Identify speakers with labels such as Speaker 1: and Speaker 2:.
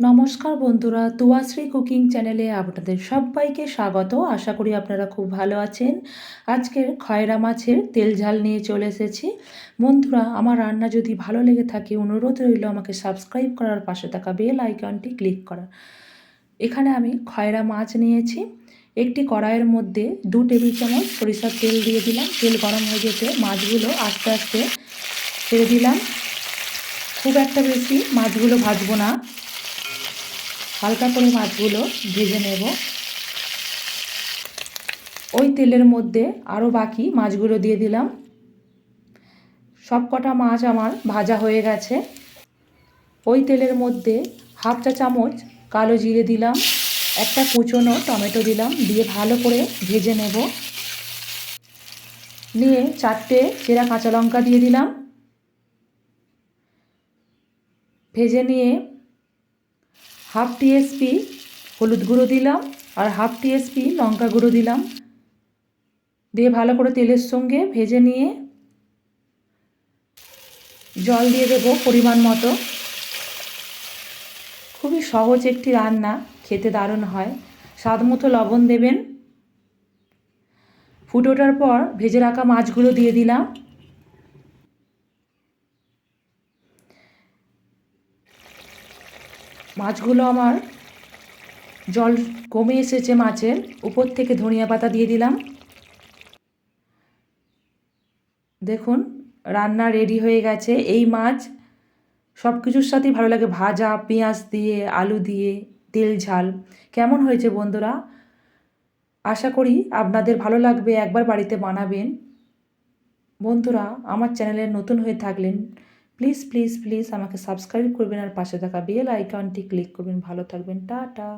Speaker 1: নমস্কার বন্ধুরা, তুয়াশ্রী কুকিং চ্যানেলে আপনাদের সবাইকে স্বাগত। আশা করি আপনারা খুব ভালো আছেন। আজকের খয়রা মাছের তেল ঝাল নিয়ে চলে এসেছি। বন্ধুরা, আমার রান্না যদি ভালো লেগে থাকে অনুরোধ রইল আমাকে সাবস্ক্রাইব করার, পাশে থাকা বেল আইকনটি ক্লিক করার। এখানে আমি খয়রা মাছ নিয়েছি। একটি কড়াইয়ের মধ্যে 2 টেবিল চামচ সরিষার তেল দিয়ে দিলাম। তেল গরম হয়ে যেতে মাছগুলো আস্তে আস্তে ছেড়ে দিলাম। খুব একটা বেশি মাছগুলো ভাজবো না, হালকা করে মাছগুলো ভেজে নেব। ওই তেলের মধ্যে আরও বাকি মাছগুলো দিয়ে দিলাম। সব কটা মাছ আমার ভাজা হয়ে গেছে। ওই তেলের মধ্যে 1/2 চা চামচ কালো জিরে দিলাম, একটা কুচনো টমেটো দিলাম, দিয়ে ভালো করে ভেজে নেব। নিয়ে 4টে চেরা কাঁচা লঙ্কা দিয়ে দিলাম। ভেজে নিয়ে 1/2 টিএসপি হলুদ গুঁড়ো দিলাম আর 1/2 টিএসপি লঙ্কা গুঁড়ো দিলাম। দিয়ে ভালো করে তেলের সঙ্গে ভেজে নিয়ে জল দিয়ে দেবো পরিমাণ মতো। খুবই সহজ একটি রান্না, খেতে দারুণ হয়। স্বাদ মতো লবণ দেবেন। ফুটে ওঠার পর ভেজে রাখা মাছগুলো দিয়ে দিলাম। মাছগুলো আমার জল কমে এসেছে মাছের। উপর থেকে ধনিয়া পাতা দিয়ে দিলাম। দেখুন, রান্না রেডি হয়ে গেছে। এই মাছ সব কিছুর সাথেই ভালো লাগে, ভাজা, পেঁয়াজ দিয়ে, আলু দিয়ে, তেল ঝাল। কেমন হয়েছে বন্ধুরা? আশা করি আপনাদের ভালো লাগবে, একবার বাড়িতে বানাবেন। বন্ধুরা, আমার চ্যানেলে নতুন হয়ে থাকলেন প্লিজ প্লিজ প্লিজ আমাকে সাবস্ক্রাইব করবেন আর পাশে থাকা বেল আইকনটি ক্লিক করবেন। ভালো থাকবেন, টাটা।